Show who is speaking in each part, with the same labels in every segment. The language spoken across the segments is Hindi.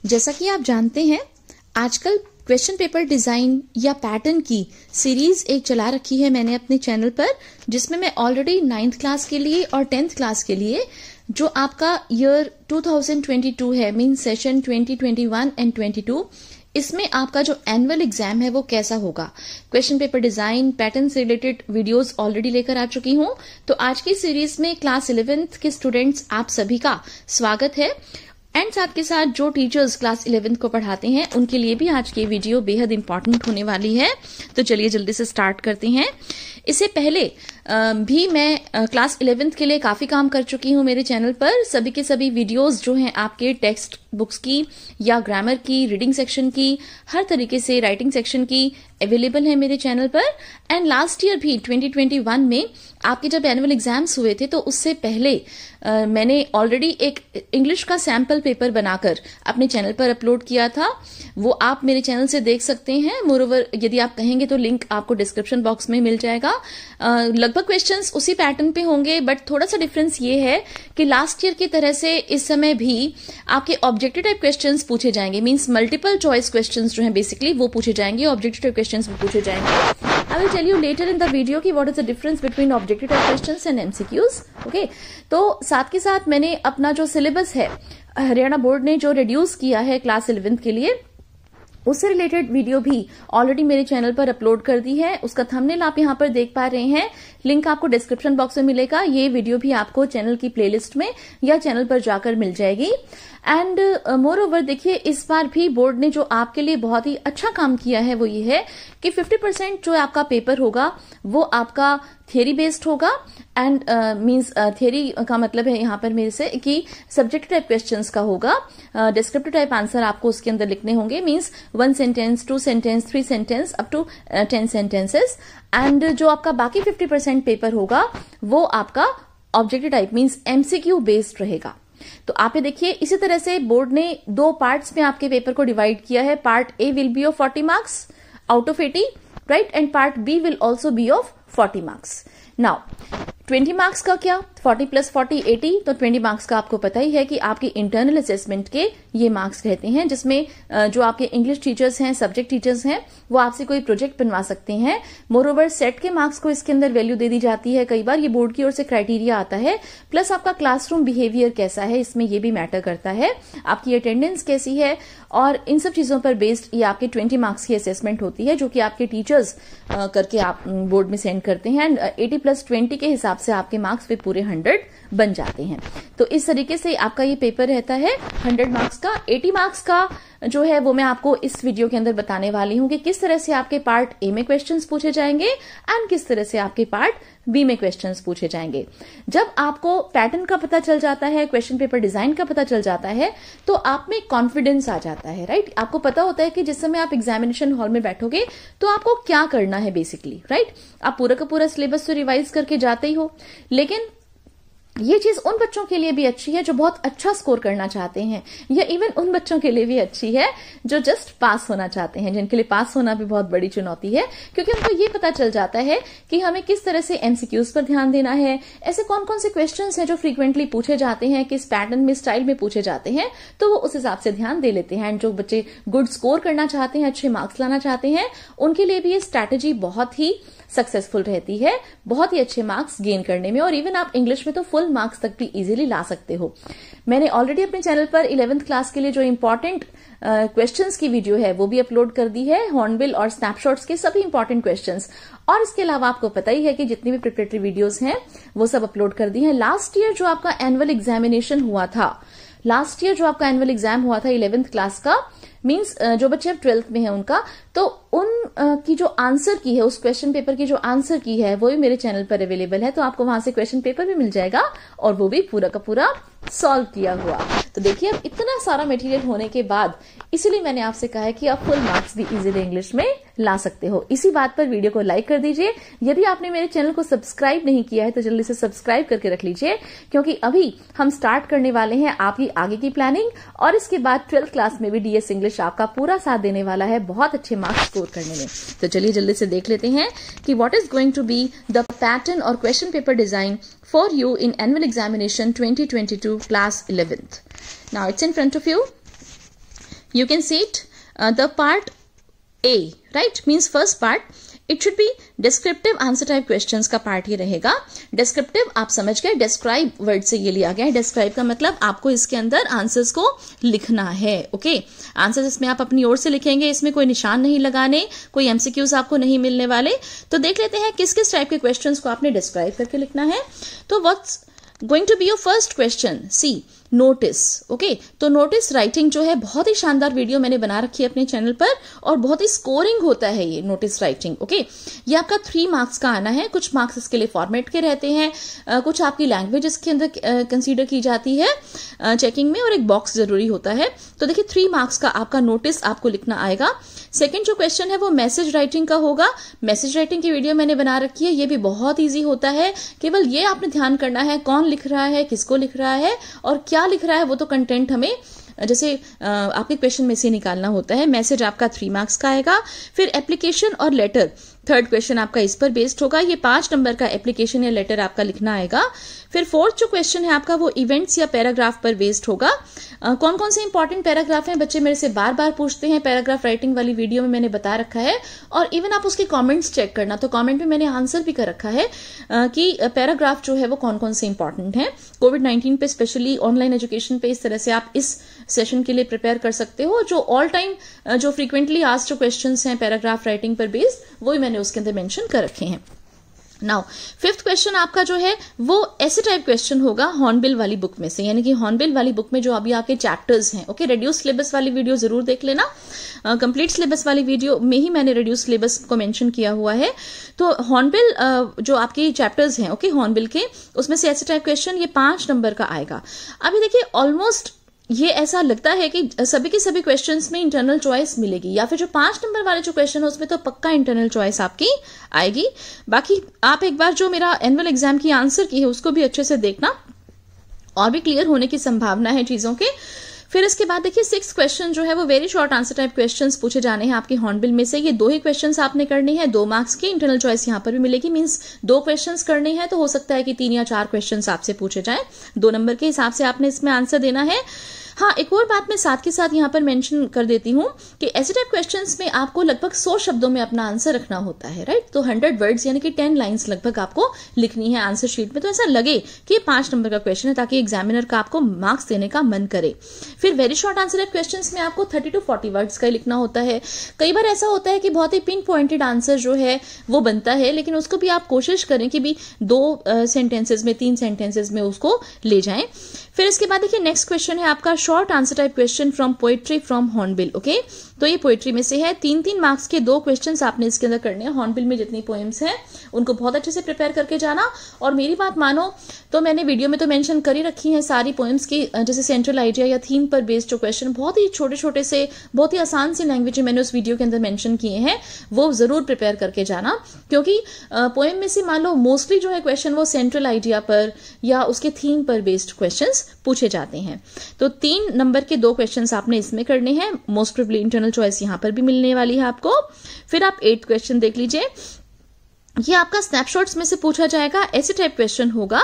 Speaker 1: जैसा कि आप जानते हैं, आजकल क्वेश्चन पेपर डिजाइन या पैटर्न की सीरीज एक चला रखी है मैंने अपने चैनल पर, जिसमें मैं ऑलरेडी 9th क्लास के लिए और 10th क्लास के लिए जो आपका ईयर 2022 है, मीन सेशन 2021 एंड 22, इसमें आपका जो एनुअल एग्जाम है वो कैसा होगा, क्वेश्चन पेपर डिजाइन पैटर्न से रिलेटेड वीडियोस ऑलरेडी लेकर आ चुकी हूं। तो आज की सीरीज में क्लास 11th के स्टूडेंट्स आप सभी का स्वागत है, एंड साथ के साथ जो टीचर्स क्लास 11th को पढ़ाते हैं उनके लिए भी आज की वीडियो बेहद इंपॉर्टेंट होने वाली है। तो चलिए जल्दी से स्टार्ट करते हैं। इससे पहले भी मैं क्लास 11th के लिए काफी काम कर चुकी हूं मेरे चैनल पर। सभी के सभी वीडियोस जो हैं आपके टेक्स्ट बुक्स की या ग्रामर की, रीडिंग सेक्शन की, हर तरीके से राइटिंग सेक्शन की अवेलेबल है मेरे चैनल पर। एंड लास्ट ईयर भी 2021 में आपके जब एनुअल एग्जाम्स हुए थे तो उससे पहले मैंने ऑलरेडी एक इंग्लिश का सैंपल पेपर बनाकर अपने चैनल पर अपलोड किया था, वो आप मेरे चैनल से देख सकते हैं। मोरओवर यदि आप कहेंगे तो लिंक आपको डिस्क्रिप्शन बॉक्स में मिल जाएगा। लगभग क्वेश्चंस उसी पैटर्न पे होंगे, बट थोड़ा सा डिफरेंस ये है कि लास्ट ईयर की तरह से इस समय भी आपके ऑब्जेक्टिव टाइप क्वेश्चंस पूछे जाएंगे, मींस मल्टीपल चॉइस क्वेश्चंस जो हैं बेसिकली वो पूछे जाएंगे, ऑब्जेक्टिव टाइप क्वेश्चंस भी पूछे जाएंगे। I will tell you later in the video कि what is the difference between objective type questions and MCQs. Okay? तो साथ के साथ मैंने अपना जो सिलेबस है हरियाणा बोर्ड ने जो रिड्यूस किया है क्लास 11th के लिए, उससे रिलेटेड वीडियो भी ऑलरेडी मेरे चैनल पर अपलोड कर दी है। उसका थंबनेल आप यहाँ पर देख पा रहे हैं, लिंक आपको डिस्क्रिप्शन बॉक्स में मिलेगा। ये वीडियो भी आपको चैनल की प्लेलिस्ट में या चैनल पर जाकर मिल जाएगी। एंड मोर ओवर देखिए, इस बार भी बोर्ड ने जो आपके लिए बहुत ही अच्छा काम किया है वो ये है कि 50% जो आपका पेपर होगा वो आपका थियरी बेस्ड होगा। एंड मींस थियरी का मतलब है यहाँ पर मेरे से कि सब्जेक्ट टाइप क्वेश्चंस का होगा। डिस्क्रिप्टिव टाइप आंसर आपको उसके अंदर लिखने होंगे, means 1 sentence, 2 sentence, 3 sentence up to 10 sentences. And जो आपका बाकी 50% पेपर होगा वो आपका objective type means MCQ based रहेगा। तो आप ये देखिए, इसी तरह से बोर्ड ने 2 पार्ट्स में आपके पेपर को डिवाइड किया है। Part A will be of 40 marks out of 80, right, and part B will also be of 40 marks. Now 20 marks का क्या, 40 + 40 80, तो 20 मार्क्स का आपको पता ही है कि आपके इंटरनल असेसमेंट के ये मार्क्स रहते हैं, जिसमें जो आपके इंग्लिश टीचर्स हैं, सब्जेक्ट टीचर्स हैं, वो आपसे कोई प्रोजेक्ट बनवा सकते हैं। मोरओवर सेट के मार्क्स को इसके अंदर वैल्यू दे दी जाती है, कई बार ये बोर्ड की ओर से क्राइटेरिया आता है। प्लस आपका क्लासरूम बिहेवियर कैसा है, इसमें ये भी मैटर करता है, आपकी अटेंडेंस कैसी है, और इन सब चीजों पर बेस्ड ये आपके 20 मार्क्स की असेसमेंट होती है, जो कि आपके टीचर्स करके आप बोर्ड में सेंड करते हैं। एंड 80 + 20 के हिसाब से आपके मार्क्स फिर पूरे 100 बन जाते हैं। तो इस तरीके से आपका ये पेपर रहता है 100 मार्क्स का। 80 मार्क्स का जो है वो मैं आपको इस वीडियो के अंदर बताने वाली हूं कि किस तरह से आपके पार्ट ए में क्वेश्चंस पूछे जाएंगे एंड किस तरह से आपके पार्ट बी में क्वेश्चंस पूछे जाएंगे। जब आपको पैटर्न का पता चल जाता है, क्वेश्चन पेपर डिजाइन का पता चल जाता है, तो आप में कॉन्फिडेंस आ जाता है, राइट। आपको पता होता है कि जिस समय आप एग्जामिनेशन हॉल में बैठोगे तो आपको क्या करना है बेसिकली, राइट। आप पूरा का पूरा सिलेबस तो रिवाइज करके जाते ही हो, लेकिन ये चीज उन बच्चों के लिए भी अच्छी है जो बहुत अच्छा स्कोर करना चाहते हैं, या इवन उन बच्चों के लिए भी अच्छी है जो जस्ट पास होना चाहते हैं, जिनके लिए पास होना भी बहुत बड़ी चुनौती है, क्योंकि उनको ये पता चल जाता है कि हमें किस तरह से MCQs पर ध्यान देना है, ऐसे कौन कौन से क्वेश्चंस हैं जो फ्रीक्वेंटली पूछे जाते हैं, किस पैटर्न में, स्टाइल में पूछे जाते हैं, तो वो उस हिसाब से ध्यान दे लेते हैं। एंड जो बच्चे गुड स्कोर करना चाहते हैं, अच्छे मार्क्स लाना चाहते हैं, उनके लिए भी ये स्ट्रैटेजी बहुत ही सक्सेसफुल रहती है, बहुत ही अच्छे मार्क्स गेन करने में। और इवन आप इंग्लिश में तो फुल मार्क्स तक भी इजीली ला सकते हो। मैंने ऑलरेडी अपने चैनल पर 11th क्लास के लिए जो इंपॉर्टेंट क्वेश्चंस की वीडियो है वो भी अपलोड कर दी है, हॉर्नबिल और स्नैपशॉट्स के सभी इंपॉर्टेंट क्वेश्चंस। और इसके अलावा आपको पता ही है कि जितनी भी प्रिपरेटरी वीडियोस हैं वो सब अपलोड कर दी है। लास्ट ईयर जो आपका एनुअल एग्जामिनेशन हुआ था, लास्ट ईयर जो आपका एनुअल एग्जाम हुआ था 11th क्लास का, मींस जो बच्चे अब 12th में हैं उनका, तो उन की जो आंसर की है, उस क्वेश्चन पेपर की जो आंसर की है वो भी मेरे चैनल पर अवेलेबल है। तो आपको वहां से क्वेश्चन पेपर भी मिल जाएगा और वो भी पूरा का पूरा सॉल्व किया हुआ। तो देखिए, अब इतना सारा मटेरियल होने के बाद इसीलिए मैंने आपसे कहा है कि आप फुल मार्क्स भी इजीली इंग्लिश में ला सकते हो। इसी बात पर वीडियो को लाइक कर दीजिए। यदि आपने मेरे चैनल को सब्सक्राइब नहीं किया है तो जल्दी से सब्सक्राइब करके रख लीजिए, क्योंकि अभी हम स्टार्ट करने वाले हैं आपकी आगे की प्लानिंग, और इसके बाद 12th क्लास में भी DS इंग्लिश आपका पूरा साथ देने वाला है बहुत अच्छे मार्क्स स्कोर करने में। तो चलिए जल्दी से देख लेते हैं कि what is going to be the pattern और question paper design for you in annual examination 2022 class 11th. Now it's in front of you. you can see it, the part A, right, means first part, it should be descriptive answer type questions का पार्ट ये रहेगा. डिस्क्रिप्टिव आप समझ गए, डिस्क्राइब वर्ड से ये लिया गया है. डिस्क्राइब का मतलब आपको इसके अंदर आंसर्स को लिखना है. ओके, आंसर्स इसमें आप अपनी ओर से लिखेंगे, इसमें कोई निशान नहीं लगाने, कोई एमसीक्यूज आपको नहीं मिलने वाले. तो देख लेते हैं किस किस टाइप के क्वेश्चंस को आपने डिस्क्राइब करके लिखना है. तो what's going to be your first question, see notice. Okay, तो नोटिस राइटिंग जो है बहुत ही शानदार वीडियो मैंने बना रखी है अपने चैनल पर, और बहुत ही स्कोरिंग होता है ये नोटिस राइटिंग. ओके, ये आपका 3 मार्क्स का आना है. कुछ मार्क्स इसके लिए फॉर्मेट के रहते हैं, कुछ आपकी लैंग्वेज इसके अंदर कंसीडर की जाती है चेकिंग में, और एक बॉक्स जरूरी होता है. तो देखिए 3 मार्क्स का आपका नोटिस आपको लिखना आएगा. सेकंड जो क्वेश्चन है वो मैसेज राइटिंग का होगा. मैसेज राइटिंग की वीडियो मैंने बना रखी है, ये भी बहुत ईजी होता है. केवल ये आपने ध्यान करना है कौन लिख रहा है, किसको लिख रहा है और क्या लिख रहा है, वो तो कंटेंट हमें जैसे आपके क्वेश्चन में से निकालना होता है. मैसेज आपका 3 मार्क्स का आएगा. फिर एप्लीकेशन और लेटर, थर्ड क्वेश्चन आपका इस पर बेस्ड होगा. ये 5 नंबर का एप्लीकेशन या लेटर आपका लिखना आएगा. फिर फोर्थ जो क्वेश्चन है आपका वो इवेंट्स या पैराग्राफ पर बेस्ड होगा. कौन कौन से इंपॉर्टेंट पैराग्राफ हैं, बच्चे मेरे से बार बार पूछते हैं. पैराग्राफ राइटिंग वाली वीडियो में मैंने बता रखा है, और इवन आप उसके कमेंट्स चेक करना, तो कमेंट में मैंने आंसर भी कर रखा है कि पैराग्राफ जो है वो कौन कौन से इंपॉर्टेंट हैं. कोविड-19 पे स्पेशली ऑनलाइन एजुकेशन पे इस तरह से आप इस सेशन के लिए प्रिपेयर कर सकते हो. जो ऑल टाइम जो फ्रीक्वेंटली आस्क्ड जो क्वेश्चंस हैं पैराग्राफ राइटिंग पर बेस्ड, वही मैंने उसके अंदर मेंशन कर रखे हैं. नाउ फिफ्थ क्वेश्चन आपका जो है वो ऐसे टाइप क्वेश्चन होगा हॉर्नबिल वाली बुक में से, यानी कि हॉर्नबिल वाली बुक में जो अभी आपके चैप्टर्स हैं. ओके, रिड्यूस सिलेबस वाली वीडियो जरूर देख लेना. कंप्लीट सिलेबस वाली वीडियो में ही मैंने रिड्यूस सिलेबस को मेंशन किया हुआ है. तो हॉर्नबिल जो आपके चैप्टर्स हैं, ओके, हॉर्नबिल के, उसमें से ऐसे टाइप क्वेश्चन ये 5 नंबर का आएगा. अभी देखिए ऑलमोस्ट ये ऐसा लगता है कि सभी के सभी क्वेश्चंस में इंटरनल चॉइस मिलेगी, या फिर जो 5 नंबर वाले जो क्वेश्चन है उसमें तो पक्का इंटरनल चॉइस आपकी आएगी. बाकी आप एक बार जो मेरा एनुअल एग्जाम की आंसर की है उसको भी अच्छे से देखना, और भी क्लियर होने की संभावना है चीजों के. फिर इसके बाद देखिए 6th क्वेश्चन जो है वो very short answer type questions पूछे जाने हैं आपके हॉर्नबिल में से. ये 2 ही क्वेश्चंस आपने करने हैं, 2 मार्क्स के. इंटरनल चॉइस यहाँ पर भी मिलेगी, मींस 2 क्वेश्चंस करने हैं, तो हो सकता है कि 3 या 4 क्वेश्चंस आपसे पूछे जाएं. 2 नंबर के हिसाब से आपने इसमें आंसर देना है. हाँ, एक और बात मैं साथ के साथ यहाँ पर मेंशन कर देती हूँ कि ऐसे टाइप क्वेश्चंस में आपको लगभग 100 शब्दों में अपना आंसर रखना होता है, राइट. तो 100 वर्ड्स यानी कि 10 लाइंस लगभग आपको लिखनी है आंसर शीट में. तो ऐसा लगे कि ये 5 नंबर का क्वेश्चन है, ताकि एग्जामिनर का आपको मार्क्स देने का मन करे. फिर very short answer type questions में आपको 30 to 40 वर्ड्स का लिखना होता है. कई बार ऐसा होता है कि बहुत ही पिन पॉइंटेड आंसर जो है वो बनता है, लेकिन उसको भी आप कोशिश करें कि भी 2 सेंटेंसेज में, 3 सेंटेंसेज में उसको ले जाएं. फिर इसके बाद देखिए नेक्स्ट क्वेश्चन है आपका short answer type question from poetry from hornbill. Okay, तो ये पोएट्री में से है. 3-3 मार्क्स के 2 क्वेश्चंस आपने इसके अंदर करने हैं. हॉर्नबिल में जितनी पोएम्स हैं उनको बहुत अच्छे से प्रिपेयर करके जाना. और मेरी बात मानो तो मैंने वीडियो में तो मेंशन कर ही रखी है सारी पोएम्स की, जैसे सेंट्रल आइडिया या थीम पर बेस्ड जो क्वेश्चन बहुत ही छोटे छोटे से, बहुत ही आसान सी लैंग्वेज में मैंने उस वीडियो के अंदर मेंशन किए हैं, वो जरूर प्रिपेयर करके जाना. क्योंकि पोएम में से मान लो मोस्टली जो है क्वेश्चन वो सेंट्रल आइडिया पर या उसके थीम पर बेस्ड क्वेश्चंस पूछे जाते हैं. तो 3 नंबर के 2 क्वेश्चंस आपने इसमें करने हैं. मोस्ट प्रोबेबली इंटरनल चॉइस यहां पर भी मिलने वाली है आपको. फिर आप 8th क्वेश्चन देख लीजिए. ये आपका स्नैपशॉट्स में से पूछा जाएगा, ऐसे टाइप क्वेश्चन होगा.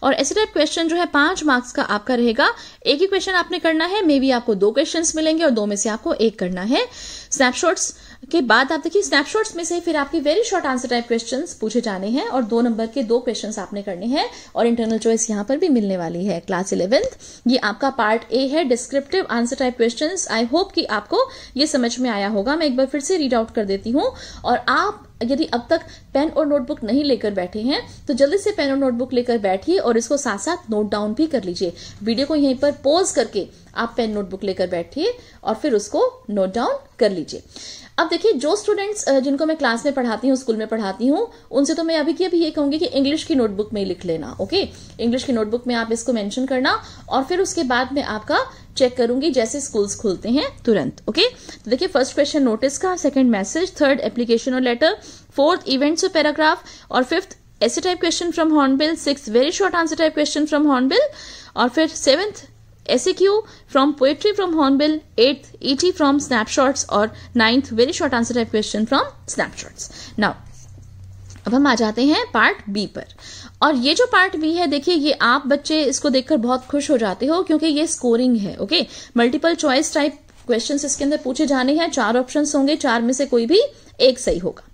Speaker 1: और ऐसे टाइप क्वेश्चन जो है 5 मार्क्स का आपका रहेगा. एक ही क्वेश्चन आपने करना है, मे बी आपको 2 क्वेश्चंस मिलेंगे और 2 में से आपको 1 करना है. स्नैपशॉट्स के बाद आप देखिए स्नैपशॉट्स में से फिर आपके very short answer type questions पूछे जाने हैं, और 2 नंबर के 2 क्वेश्चंस आपने करने हैं. और इंटरनल चॉइस यहां पर भी मिलने वाली है. क्लास 11th ये आपका पार्ट ए है, descriptive answer type questions. I hope कि आपको ये समझ में आया होगा. मैं एक बार फिर से रीड आउट कर देती हूँ. और आप यदि अब तक पेन और नोटबुक नहीं लेकर बैठे हैं तो जल्दी से पेन और नोटबुक लेकर बैठिए और इसको साथ साथ नोट डाउन भी कर लीजिए. वीडियो को यहीं पर पॉज करके आप पेन नोटबुक लेकर बैठिए और फिर उसको नोट डाउन कर लीजिए. अब देखिए जो स्टूडेंट्स जिनको मैं क्लास में पढ़ाती हूँ, स्कूल में पढ़ाती हूँ, उनसे तो मैं अभी की अभी ये कहूंगी कि इंग्लिश की नोटबुक में ही लिख लेना. ओके, इंग्लिश की नोटबुक में आप इसको मेंशन करना, और फिर उसके बाद में आपका चेक करूंगी जैसे स्कूल्स खुलते हैं तुरंत. ओके, तो देखिए फर्स्ट क्वेश्चन नोटिस का, सेकंड मैसेज, थर्ड एप्लीकेशन और लेटर, फोर्थ इवेंट्स और पैराग्राफ, और फिफ्थ ऐसे type question from hornbill, 6th very short answer type question from hornbill, और फिर 7th SAQ from poetry from Hornbill, 8th ET from snapshots, और 9th very short answer type question from snapshots. Now अब हम आ जाते हैं पार्ट बी पर. और ये जो पार्ट बी है देखिए, ये आप बच्चे इसको देखकर बहुत खुश हो जाते हो क्योंकि ये स्कोरिंग है. Okay, multiple choice type questions इसके अंदर पूछे जाने हैं। 4 ऑप्शंस होंगे, 4 में से कोई भी एक सही होगा।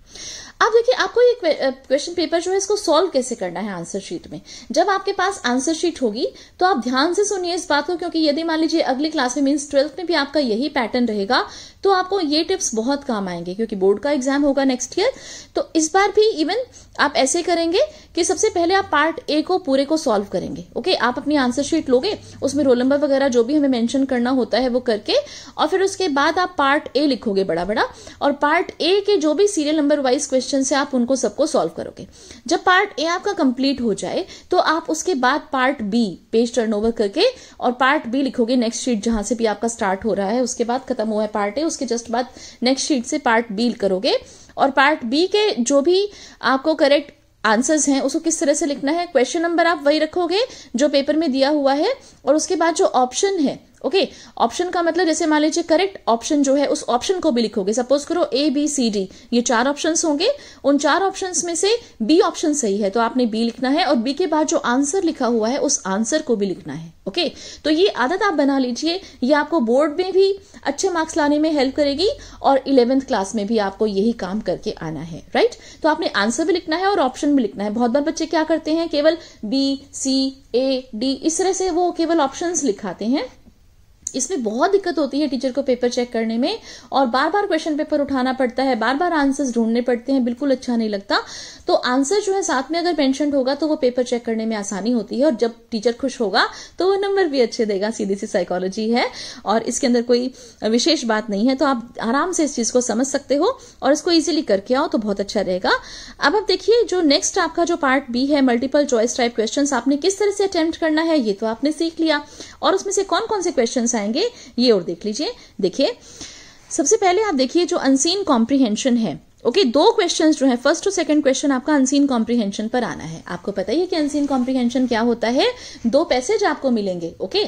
Speaker 1: अब देखिए आपको ये क्वेश्चन पेपर जो है इसको सॉल्व कैसे करना है आंसर शीट में। जब आपके पास आंसर शीट होगी तो आप ध्यान से सुनिए इस बात को, क्योंकि यदि मान लीजिए अगली क्लास में मींस 12th में भी आपका यही पैटर्न रहेगा तो आपको ये टिप्स बहुत काम आएंगे, क्योंकि बोर्ड का एग्जाम होगा नेक्स्ट ईयर। तो इस बार भी इवन आप ऐसे करेंगे कि सबसे पहले आप पार्ट ए को पूरे को सॉल्व करेंगे। ओके, आप अपनी आंसर शीट लोगे, उसमें रोल नंबर वगैरह जो भी हमें मेंशन करना होता है वो करके, और फिर उसके बाद आप पार्ट ए लिखोगे बड़ा बड़ा, और पार्ट ए के जो भी सीरियल नंबर वाइज क्वेश्चन है आप उनको सबको सॉल्व करोगे। जब पार्ट ए आपका कंप्लीट हो जाए तो आप उसके बाद पार्ट बी पेज टर्नओवर करके और पार्ट बी लिखोगे नेक्स्ट शीट जहां से भी आपका स्टार्ट हो रहा है। उसके बाद खत्म हुआ है पार्ट ए, उसके जस्ट बाद नेक्स्ट शीट से पार्ट बी करोगे, और पार्ट बी के जो भी आपको करेक्ट आंसर्स हैं उसको किस तरह से लिखना है। क्वेश्चन नंबर आप वही रखोगे जो पेपर में दिया हुआ है, और उसके बाद जो ऑप्शन है, ओके, ऑप्शन का मतलब जैसे मान लीजिए करेक्ट ऑप्शन जो है उस ऑप्शन को भी लिखोगे। सपोज करो ए बी सी डी ये 4 ऑप्शंस होंगे, उन 4 ऑप्शंस में से बी ऑप्शन सही है तो आपने बी लिखना है, और बी के बाद जो आंसर लिखा हुआ है उस आंसर को भी लिखना है। ओके, तो ये आदत आप बना लीजिए, ये आपको बोर्ड में भी अच्छे मार्क्स लाने में हेल्प करेगी और 11th क्लास में भी आपको यही काम करके आना है, राइट। तो आपने आंसर भी लिखना है और ऑप्शन भी लिखना है। बहुत बार बच्चे क्या करते हैं, केवल बी सी ए डी इस तरह से वो केवल ऑप्शंस लिखाते हैं। इसमें बहुत दिक्कत होती है टीचर को पेपर चेक करने में, और बार बार क्वेश्चन पेपर उठाना पड़ता है, बार बार आंसर्स ढूंढने पड़ते हैं, बिल्कुल अच्छा नहीं लगता। तो आंसर जो है साथ में अगर मेंशन होगा तो वो पेपर चेक करने में आसानी होती है, और जब टीचर खुश होगा तो वो नंबर भी अच्छे देगा। सीधी सी साइकोलॉजी है और इसके अंदर कोई विशेष बात नहीं है। तो आप आराम से इस चीज को समझ सकते हो और इसको इजिली करके आओ तो बहुत अच्छा रहेगा। अब आप देखिए जो नेक्स्ट आपका जो पार्ट बी है, मल्टीपल चॉइस टाइप क्वेश्चन आपने किस तरह से अटेम्प्ट करना है ये तो आपने सीख लिया, और उसमें से कौन कौन से क्वेश्चन आएंगे ये और देख लीजिए। देखिए सबसे पहले आप देखिए जो अनसीन कॉम्प्रिहेंशन है, ओके, 2 क्वेश्चंस जो है, फर्स्ट और सेकंड क्वेश्चन आपका अनसीन कॉम्प्रिहेंशन पर आना है। आपको पता ही है कि अनसीन कॉम्प्रिहेंशन क्या होता है। 2 पैसेज आपको मिलेंगे, ओके,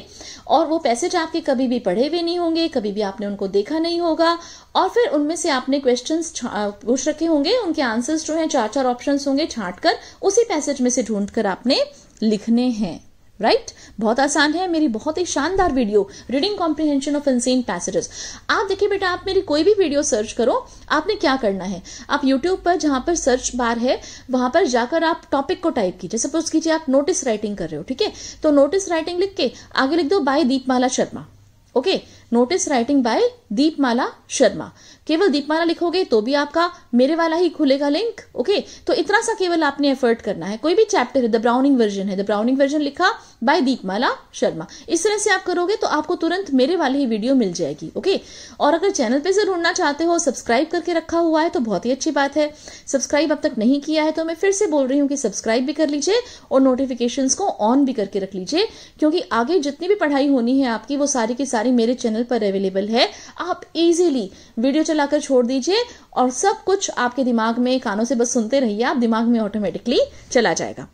Speaker 1: और वो पैसेज आपके कभी भी पढ़े हुए नहीं होंगे, कभी भी आपने उनको देखा नहीं होगा, और फिर उनमें से आपने क्वेश्चंस पूछ रखे होंगे, उनके आंसर्स जो है 4-4 ऑप्शंस होंगे, छांट कर उसी पैसेज में से ढूंढ कर आपने लिखने हैं, राइट। बहुत आसान है। मेरी बहुत ही शानदार video reading comprehension of unseen passages. आप देखिए बेटा, आप मेरी कोई भी वीडियो सर्च करो, आपने क्या करना है, आप यूट्यूब पर जहां पर सर्च बार है वहां पर जाकर आप टॉपिक को टाइप कीजिए। सपोज कीजिए आप नोटिस राइटिंग कर रहे हो, ठीक है, तो नोटिस राइटिंग लिख के आगे लिख दो by Deepmala Sharma. Okay, notice writing by Deepmala Sharma. केवल दीपमाला लिखोगे तो भी आपका मेरे वाला ही खुलेगा लिंक। ओके, तो इतना सा केवल आपने एफर्ट करना है। कोई भी चैप्टर है, द ब्राउनिंग वर्जन है, द ब्राउनिंग वर्जन लिखा बाय दीपमाला शर्मा, इस तरह से आप करोगे तो आपको तुरंत मेरे वाली ही वीडियो मिल जाएगी। ओके, और अगर चैनल पे से ढूंढना चाहते हो, सब्सक्राइब करके रखा हुआ है तो बहुत ही अच्छी बात है। सब्सक्राइब अब तक नहीं किया है तो मैं फिर से बोल रही हूँ कि सब्सक्राइब भी कर लीजिए और नोटिफिकेशंस को ऑन भी करके रख लीजिए, क्योंकि आगे जितनी भी पढ़ाई होनी है आपकी वो सारी की सारी मेरे चैनल पर अवेलेबल है। आप इजीली वीडियो चलाकर छोड़ दीजिए और सब कुछ आपके दिमाग में, कानों से बस सुनते रहिए, आप दिमाग में ऑटोमेटिकली चला जाएगा।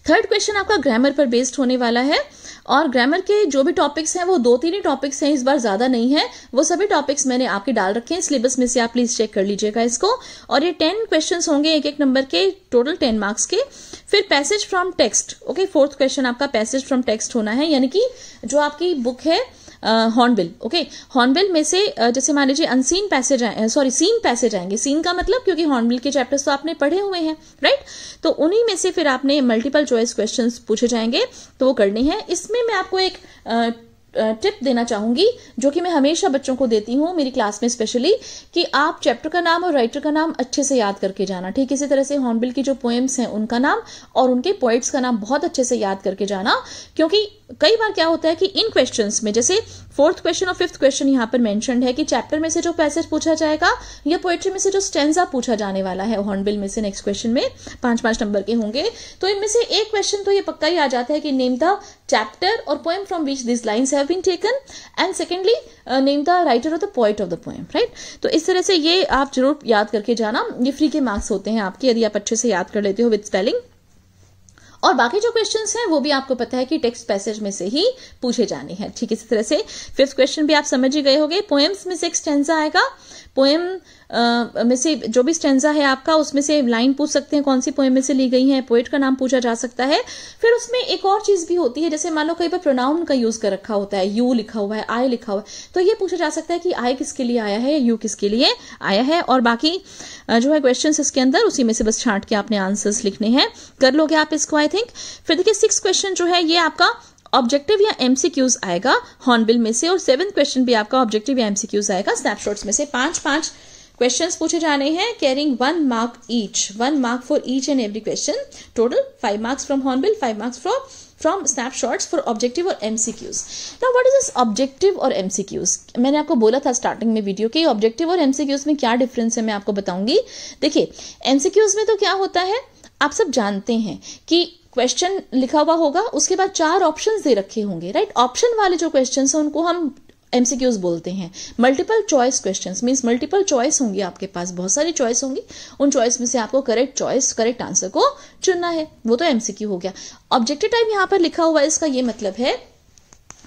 Speaker 1: थर्ड क्वेश्चन आपका ग्रामर पर बेस्ड होने वाला है, और ग्रामर के जो भी टॉपिक्स हैं वो 2-3 ही टॉपिक्स हैं, इस बार ज्यादा नहीं है। वो सभी टॉपिक्स मैंने आपके डाल रखे हैं सिलेबस में से, आप प्लीज चेक कर लीजिएगा इसको। और ये 10 क्वेश्चंस होंगे एक नंबर के, टोटल 10 मार्क्स के। फिर passage from text, okay, 4th question आपका पैसेज फ्रॉम टेक्स्ट होना है, यानी कि जो आपकी बुक है हॉर्नबिल, ओके, हॉर्नबिल में से जैसे मान लीजिए अनसीन पैसेज सीन पैसेज आएंगे। सीन का मतलब क्योंकि हॉर्नबिल के चैप्टर्स तो आपने पढ़े हुए हैं, राइट, तो उन्हीं में से फिर आपने मल्टीपल चॉइस क्वेश्चंस पूछे जाएंगे तो वो करने हैं। इसमें मैं आपको एक टिप देना चाहूंगी जो कि मैं हमेशा बच्चों को देती हूँ मेरी क्लास में स्पेशली, कि आप चैप्टर का नाम और राइटर का नाम अच्छे से याद करके जाना। ठीक इसी तरह से हॉर्नबिल की जो पोएम्स हैं उनका नाम और उनके पोएट्स का नाम बहुत अच्छे से याद करके जाना, क्योंकि कई बार क्या होता है कि इन क्वेश्चंस में, जैसे 4th क्वेश्चन और 5th क्वेश्चन यहाँ पर मेंशन्ड है कि चैप्टर में से जो पैसेज पूछा जाएगा या पोएट्री में से जो स्टेंजा पूछा जाने वाला है हॉर्नबिल में से नेक्स्ट क्वेश्चन में 5-5 नंबर के होंगे, तो इनमें से एक क्वेश्चन तो ये पक्का ही आ जाता है कि नेम द चैप्टर और poem from which this lines have been taken, and secondly name the writer और the poet of the poem, right. तो इस तरह से ये आप जरूर याद करके जाना, ये फ्री के मार्क्स होते हैं आपके यदि आप अच्छे से याद कर लेते हो विद स्पेलिंग। और बाकी जो क्वेश्चंस हैं वो भी आपको पता है कि टेक्स्ट पैसेज में से ही पूछे जाने हैं। ठीक इसी तरह से 5th क्वेश्चन भी आप समझ ही गए होंगे। पोएम्स में से एक स्टेंजा आएगा, पोएम में से जो भी स्टेंजा है आपका, उसमें से लाइन पूछ सकते हैं कौन सी पोएम में से ली गई है, पोएट का नाम पूछा जा सकता है। फिर उसमें एक और चीज भी होती है, जैसे मान लो कई बार प्रोनाउन का यूज कर रखा होता है, यू लिखा हुआ है, आई लिखा हुआ है, तो ये पूछा जा सकता है कि आई किसके लिए आया है, यू किसके लिए आया है। और बाकी जो है क्वेश्चंस इसके अंदर, उसी में से बस छांट के आपने आंसर्स लिखने हैं, कर लोगे आप इसको आई थिंक। फिर देखिए 6th क्वेश्चन जो है ये आपका ऑब्जेक्टिव या एमसीक्यूज आएगा हॉर्नबिल में से, और 7th क्वेश्चन भी आपका ऑब्जेक्टिव या एमसीक्यूज आएगा स्नैपशॉट्स में से। 5-5 क्वेश्चंस पूछे जाने हैं, carrying 1 mark each, 1 mark for each and every question, total 5 marks from Hornbill, 5 marks from snapshots for objective और MCQs. Now what is this objective और एमसीक्यूज? मैंने आपको बोला था स्टार्टिंग में वीडियो के ऑब्जेक्टिव और एमसीक्यूज में क्या डिफरेंस है मैं आपको बताऊंगी। देखिए एमसीक्यूज में तो क्या होता है, आप सब जानते हैं कि क्वेश्चन लिखा हुआ होगा, उसके बाद 4 ऑप्शंस दे रखे होंगे, राइट। ऑप्शन वाले जो क्वेश्चंस हैं उनको हम एमसीक्यूज बोलते हैं। Multiple choice questions means multiple choice होंगी आपके पास, बहुत सारी चॉइस होंगी, उन चॉइस में से आपको करेक्ट आंसर को चुनना है, वो तो एमसीक्यू हो गया। ऑब्जेक्टिव टाइप यहां पर लिखा हुआ है, इसका ये मतलब है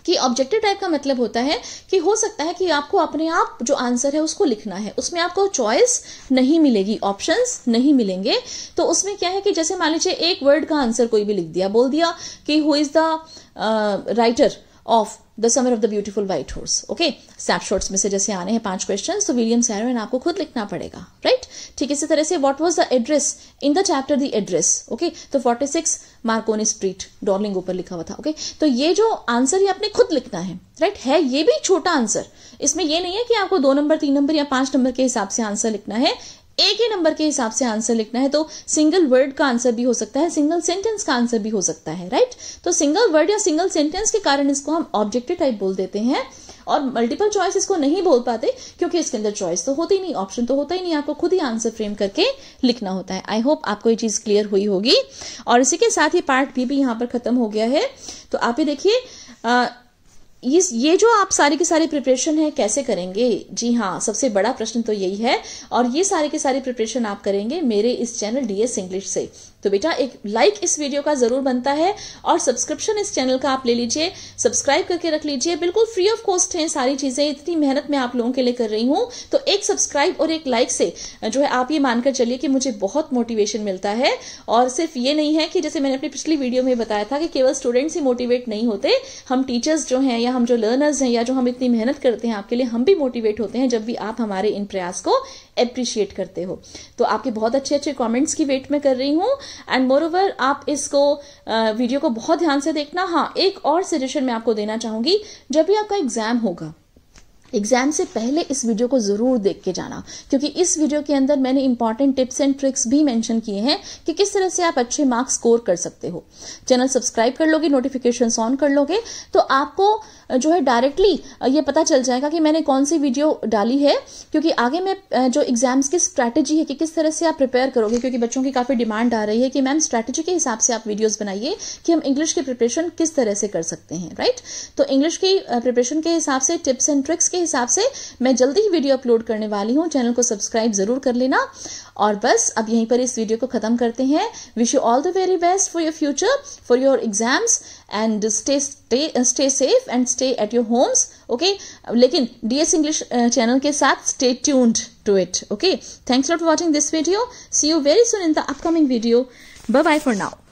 Speaker 1: कि ऑब्जेक्टिव टाइप का मतलब होता है कि हो सकता है कि आपको अपने आप जो आंसर है उसको लिखना है, उसमें आपको चॉइस नहीं मिलेगी, ऑप्शंस नहीं मिलेंगे। तो उसमें क्या है कि जैसे मान लीजिए एक वर्ड का आंसर कोई भी लिख दिया, बोल दिया कि who is the writer of the summer of the beautiful white horse, okay. Snapshots में से जैसे आने हैं 5 क्वेश्चंस, तो विलियम सैरोन आपको खुद लिखना पड़ेगा, राइट। ठीक इसी तरह से what was the address in the chapter the address, okay, तो 46 मार्कोनी स्ट्रीट डॉर्लिंग ऊपर लिखा हुआ था, ओके। तो ये जो आंसर ये आपने खुद लिखना है, राइट। है ये भी छोटा आंसर, इसमें ये नहीं है कि आपको 2 नंबर 3 नंबर या 5 नंबर के हिसाब से आंसर लिखना है, एक ही नंबर के हिसाब से आंसर लिखना है। तो सिंगल वर्ड का आंसर भी हो सकता है, सिंगल सेंटेंस का आंसर भी हो सकता है, राइट। तो सिंगल वर्ड या सिंगल सेंटेंस के कारण इसको हम ऑब्जेक्टिव टाइप बोल देते हैं, और मल्टीपल चॉइस इसको नहीं बोल पाते क्योंकि इसके अंदर चॉइस तो होती नहीं, ऑप्शन तो होता ही नहीं, आपको खुद ही आंसर फ्रेम करके लिखना होता है। आई होप आपको ये चीज क्लियर हुई होगी। और इसी के साथ ही पार्ट बी भी यहाँ पर खत्म हो गया है। तो आप ये देखिए ये जो आप सारी की सारी प्रिपरेशन है कैसे करेंगे, जी हाँ, सबसे बड़ा प्रश्न तो यही है। और ये सारी की सारी प्रिपरेशन आप करेंगे मेरे इस चैनल DS इंग्लिश से। तो बेटा एक लाइक इस वीडियो का जरूर बनता है, और सब्सक्रिप्शन इस चैनल का आप ले लीजिए, सब्सक्राइब करके रख लीजिए, बिल्कुल फ्री ऑफ कॉस्ट है सारी चीजें, इतनी मेहनत मैं आप लोगों के लिए कर रही हूँ। तो एक सब्सक्राइब और एक लाइक से जो है आप ये मानकर चलिए कि मुझे बहुत मोटिवेशन मिलता है। और सिर्फ ये नहीं है कि जैसे मैंने अपनी पिछली वीडियो में बताया था कि केवल स्टूडेंट्स ही मोटिवेट नहीं होते, हम टीचर्स जो हैं या हम जो लर्नर्स हैं या जो हम इतनी मेहनत करते हैं आपके लिए, हम भी मोटिवेट होते हैं जब भी आप हमारे इन प्रयास को एप्रिशिएट करते हो। तो आपके बहुत अच्छे अच्छे कमेंट्स की वेट में कर रही हूँ। एंड मोर ओवर आप इसको वीडियो को बहुत ध्यान से देखना। हाँ, एक और सजेशन मैं आपको देना चाहूंगी, जब भी आपका एग्जाम होगा, एग्जाम से पहले इस वीडियो को जरूर देख के जाना, क्योंकि इस वीडियो के अंदर मैंने इंपॉर्टेंट टिप्स एंड ट्रिक्स भी मेंशन किए हैं कि किस तरह से आप अच्छे मार्क्स स्कोर कर सकते हो। चैनल सब्सक्राइब कर लोगे, नोटिफिकेशंस ऑन कर लोगे, तो आपको जो है डायरेक्टली ये पता चल जाएगा कि मैंने कौन सी वीडियो डाली है। क्योंकि आगे मैं जो एग्जाम्स की स्ट्रैटेजी है कि किस तरह से आप प्रिपेयर करोगे, क्योंकि बच्चों की काफी डिमांड आ रही है कि मैम स्ट्रैटेजी के हिसाब से आप वीडियोस बनाइए कि हम इंग्लिश की प्रिपरेशन किस तरह से कर सकते हैं, राइट। तो इंग्लिश की प्रिपरेशन के हिसाब से, टिप्स एंड ट्रिक्स के हिसाब से मैं जल्दी ही वीडियो अपलोड करने वाली हूं। चैनल को सब्सक्राइब जरूर कर लेना। और बस अब यहीं पर इस वीडियो को खत्म करते हैं। Wish you all the very best for your future, for your exams, and stay safe and stay at your homes, okay. लेकिन DS इंग्लिश चैनल के साथ stay tuned to it, okay. Thanks for watching this video. See you very soon in the upcoming video. Bye bye for now.